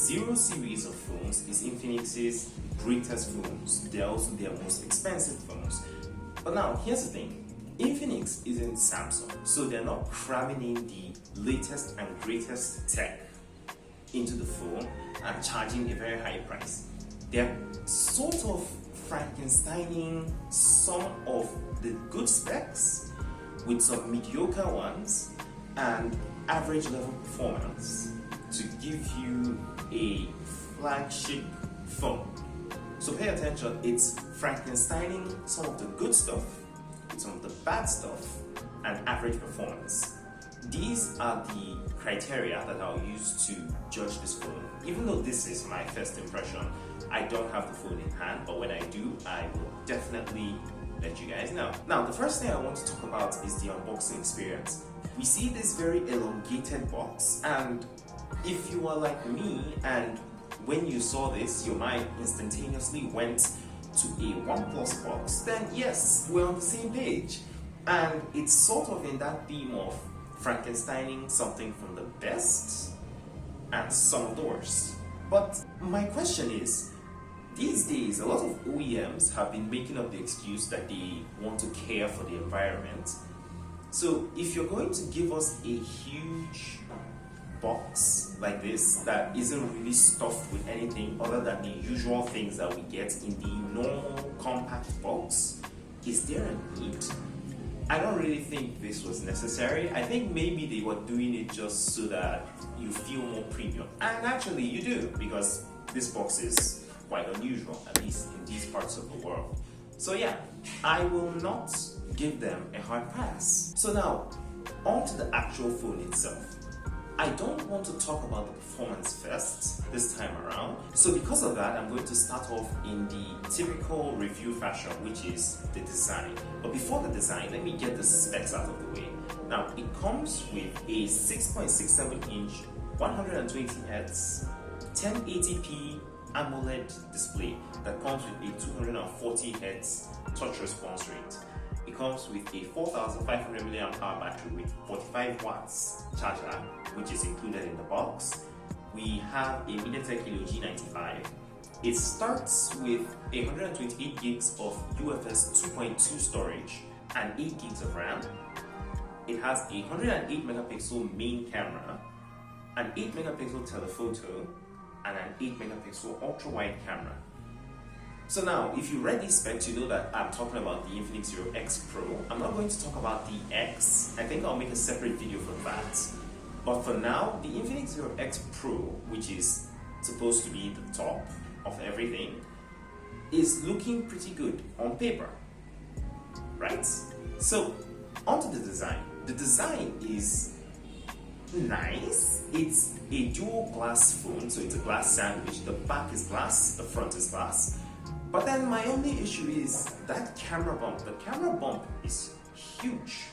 Zero series of phones is Infinix's greatest phones. They're also their most expensive phones. But now, here's the thing. Infinix isn't Samsung, so they're not cramming in the latest and greatest tech into the phone and charging a very high price. They're sort of Frankensteining some of the good specs with some mediocre ones and average level performance to give you a flagship phone. So pay attention, it's Frankensteining some of the good stuff with some of the bad stuff and average performance. These are the criteria that I'll use to judge this phone. Even though this is my first impression, I don't have the phone in hand, but when I do, I will definitely let you guys know. Now, the first thing I want to talk about is the unboxing experience. We see this very elongated box, and if you are like me and when you saw this, your mind instantaneously went to a OnePlus box, then yes, we're on the same page. And it's sort of in that theme of Frankensteining something from the best and some of the worst. But my question is, these days, a lot of OEMs have been making up the excuse that they want to care for the environment. So if you're going to give us a huge box like this that isn't really stuffed with anything other than the usual things that we get in the normal compact box, is there a need? I don't really think this was necessary. I think maybe they were doing it just so that you feel more premium. And actually you do, because this box is quite unusual, at least in these parts of the world. So yeah, I will not give them a hard pass. So now, on to the actual phone itself. I don't want to talk about the performance first this time around. So because of that, I'm going to start off in the typical review fashion, which is the design. But before the design, let me get the specs out of the way. Now, it comes with a 6.67-inch 120Hz 1080p AMOLED display that comes with a 240Hz touch response rate. It comes with a 4500 mAh battery with 45 watts charger, which is included in the box. We have a MediaTek Helio G95. It starts with 128 gigs of UFS 2.2 storage and 8 gigs of RAM. It has a 108 megapixel main camera, an 8 megapixel telephoto, and an 8 megapixel ultra wide camera. So now, if you read these specs, you know that I'm talking about the Infinix Zero X Pro. I'm not going to talk about the X. I think I'll make a separate video for that. But for now, the Infinix Zero X Pro, which is supposed to be the top of everything, is looking pretty good on paper, right? So, onto the design. The design is nice. It's a dual glass phone, so it's a glass sandwich. The back is glass, the front is glass. But then my only issue is that camera bump. The camera bump is huge.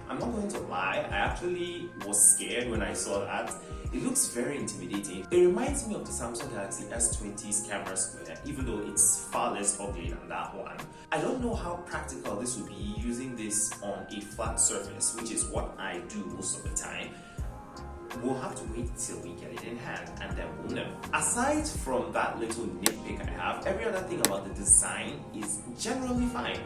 I'm not going to lie, I actually was scared when I saw that. It looks very intimidating. It reminds me of the Samsung Galaxy S20's camera square, even though it's far less ugly than that one. I don't know how practical this would be using this on a flat surface, which is what I do most of the time. We'll have to wait till we get it in hand and then we'll know. Aside from that little nitpick I have, every other thing about the design is generally fine.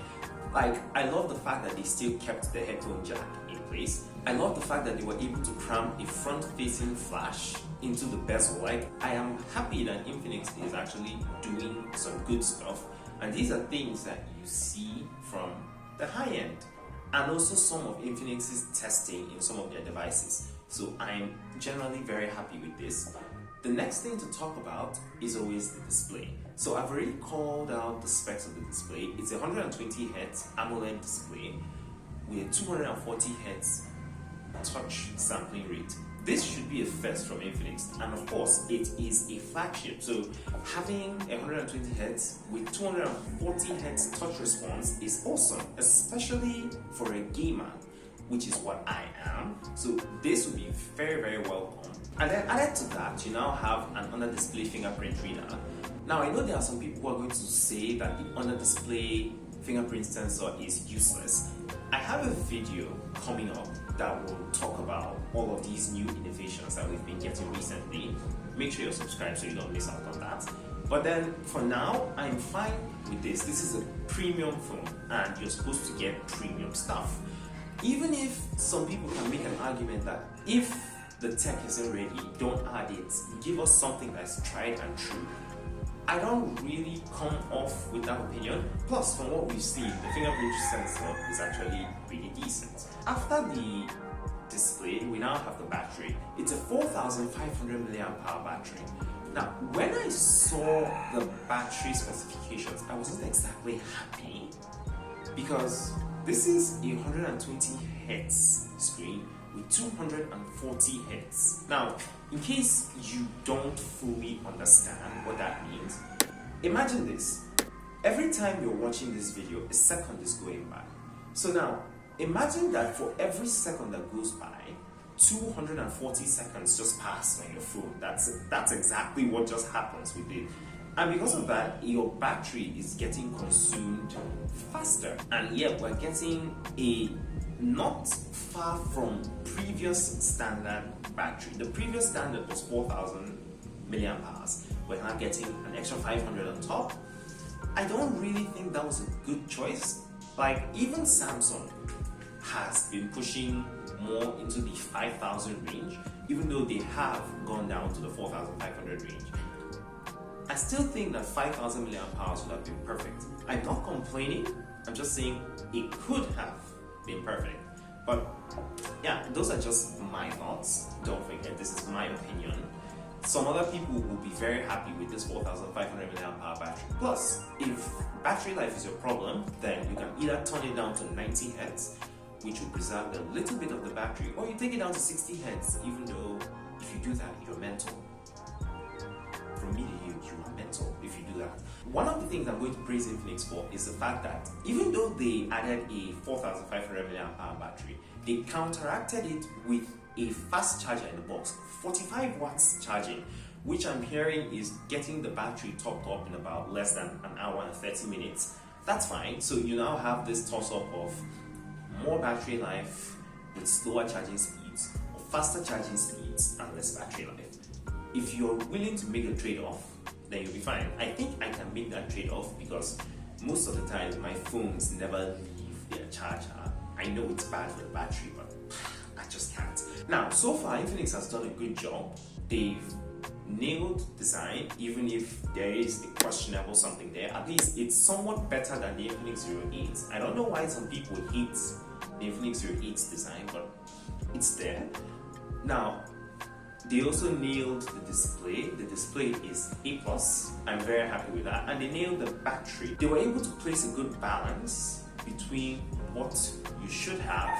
Like, I love the fact that they still kept the headphone jack in place. I love the fact that they were able to cram a front-facing flash into the bezel. Like, I am happy that Infinix is actually doing some good stuff. And these are things that you see from the high end. And also some of Infinix's testing in some of their devices. So I'm generally very happy with this. The next thing to talk about is always the display. So I've already called out the specs of the display. It's a 120Hz AMOLED display with a 240Hz touch sampling rate. This should be a first from Infinix, and of course it is a flagship. So having 120Hz with 240Hz touch response is awesome, especially for a gamer, which is what I am. So this will be very, very welcome. And then added to that, you now have an under-display fingerprint reader. Now, I know there are some people who are going to say that the under-display fingerprint sensor is useless. I have a video coming up that will talk about all of these new innovations that we've been getting recently. make sure you're subscribed so you don't miss out on that. But then for now, I'm fine with this. This is a premium phone and you're supposed to get premium stuff. Even if some people can make an argument that if the tech isn't ready, don't add it, give us something that's tried and true. I don't really come off with that opinion. Plus, from what we've seen, the fingerprint sensor is actually really decent. After the display, we now have the battery. It's a 4,500 mAh battery. Now, when I saw the battery specifications, I wasn't exactly happy because this is a 120 Hz screen with 240 Hz. Now, in case you don't fully understand what that means, imagine this. Every time you're watching this video, a second is going by. So now, imagine that for every second that goes by, 240 seconds just pass on your phone. That's exactly what just happens with it. And because of that, your battery is getting consumed faster. And yet we're getting a not far from previous standard battery. The previous standard was 4,000 milliamperes. We're now getting an extra 500 on top. I don't really think that was a good choice. Like, even Samsung has been pushing more into the 5,000 range, even though they have gone down to the 4,500 range. I still think that 5,000 milliamperes would have been perfect. I'm not complaining, I'm just saying it could have been perfect. But yeah, those are just my thoughts. Don't forget, this is my opinion. Some other people will be very happy with this 4,500 mAh battery. Plus, if battery life is your problem, then you can either turn it down to 90 Hz, which will preserve a little bit of the battery, or you take it down to 60 Hz, even though if you do that, you're mental. From me to you, you are mental if you do that. One of the things I'm going to praise Infinix for is the fact that even though they added a 4,500 mAh battery, they counteracted it with a fast charger in the box, 45 watts charging, which I'm hearing is getting the battery topped up in about less than an hour and 30 minutes. That's fine. So you now have this toss-up of more battery life with slower charging speeds, or faster charging speeds and less battery life. If you're willing to make a trade-off, then you'll be fine. I think I can make that trade-off because most of the time my phones never leave their charger. I know it's bad for the battery, but I just can't. Now, so far Infinix has done a good job. They've nailed design, even if there is a questionable something there. At least it's somewhat better than the Infinix Zero X. I don't know why some people hate the Infinix Zero X design, but it's there. Now, they also nailed the display. The display is A+. I'm very happy with that. And they nailed the battery. They were able to place a good balance between what you should have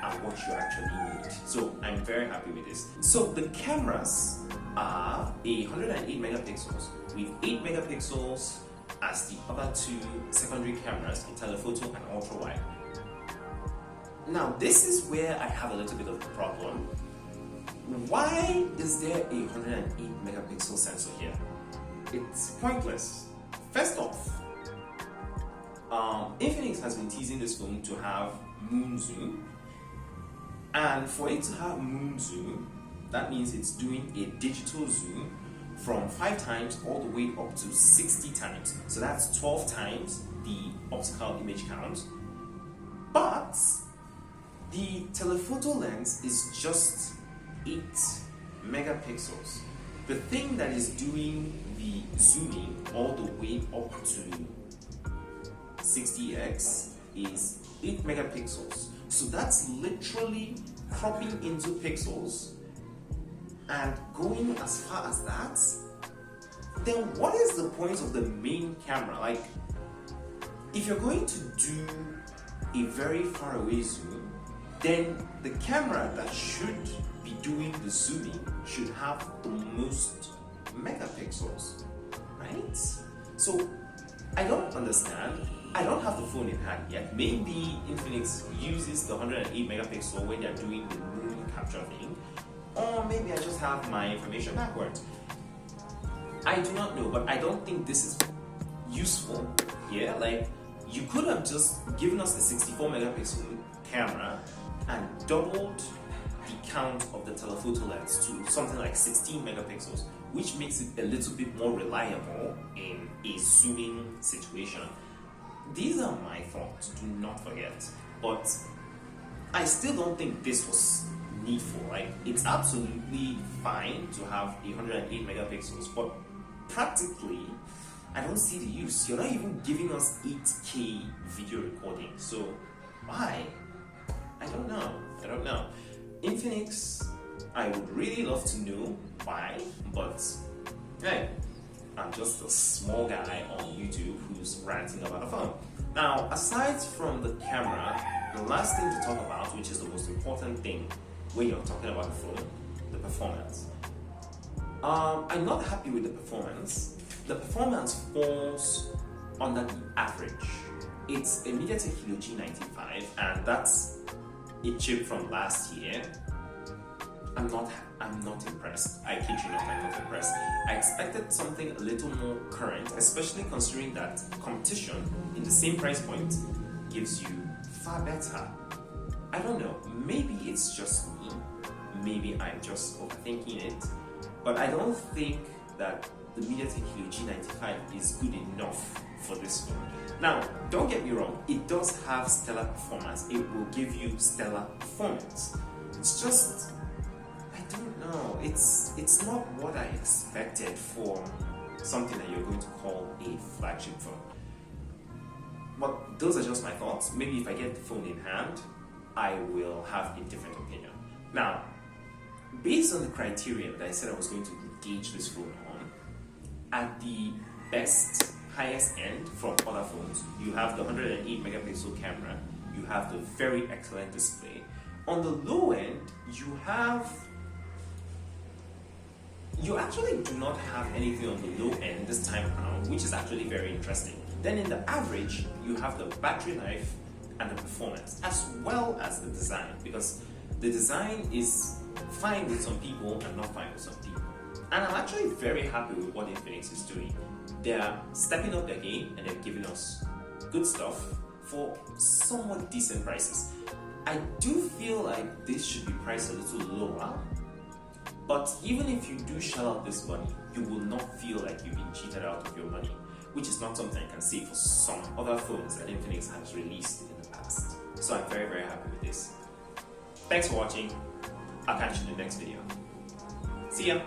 and what you actually need. So I'm very happy with this. So the cameras are 108 megapixels with 8 megapixels as the other two secondary cameras in telephoto and ultra wide. Now this is where I have a little bit of a problem. Why is there a 108 megapixel sensor here? It's pointless. First off, Infinix has been teasing this phone to have moon zoom, and for it to have moon zoom, that means it's doing a digital zoom from 5 times all the way up to 60 times. So that's 12 times the optical image count. But the telephoto lens is just 8 megapixels. The thing that is doing the zooming all the way up to 60x is 8 megapixels. So that's literally cropping into pixels and going as far as that. Then what is the point of the main camera? Like, if you're going to do a very far away zoom, then the camera that should be doing the zooming should have the most megapixels, right? So I don't understand. I don't have the phone in hand yet. Maybe Infinix uses the 108 megapixel when they're doing the moon capture thing, or maybe I just have my information backwards. I do not know, but I don't think this is useful here. Like, you could have just given us a 64 megapixel camera and doubled the count of the telephoto lens to something like 16 megapixels. which makes it a little bit more reliable in a zooming situation. These are my thoughts, do not forget. But I still don't think this was needful. Like, it's absolutely fine to have 108 megapixels, but practically, I don't see the use. You're not even giving us 8K video recording, so why? I don't know. Infinix, I would really love to know why, but hey, I'm just a small guy on YouTube who's ranting about a phone. Now, aside from the camera, the last thing to talk about, which is the most important thing when you're talking about a phone, the performance. I'm not happy with the performance. The performance falls under the average. It's a MediaTek Helio G95, and that's a chip from last year. I'm not impressed. I kid you not, I'm not impressed. I expected something a little more current, especially considering that competition in the same price point gives you far better. I don't know, maybe it's just me, maybe I'm just overthinking it, but I don't think that the MediaTek Helio G95 is good enough for this phone. Now, don't get me wrong, it does have stellar performance, it will give you stellar performance. It's just, I don't know, it's not what I expected for something that you're going to call a flagship phone. But those are just my thoughts. Maybe if I get the phone in hand, I will have a different opinion. Now, based on the criteria that I said I was going to gauge this phone on, at the best, highest end from other phones, you have the 108 megapixel camera, you have the very excellent display. On the low end, you actually do not have anything on the low end this time around, which is actually very interesting. Then in the average, you have the battery life and the performance, as well as the design, because the design is fine with some people and not fine with some people. And I'm actually very happy with what Infinix is doing. They're stepping up their game and they're giving us good stuff for somewhat decent prices. I do feel like this should be priced a little lower, but even if you do shell out this money, you will not feel like you've been cheated out of your money, which is not something I can say for some other phones that Infinix has released in the past. So I'm very, very happy with this. Thanks for watching. I'll catch you in the next video. See ya!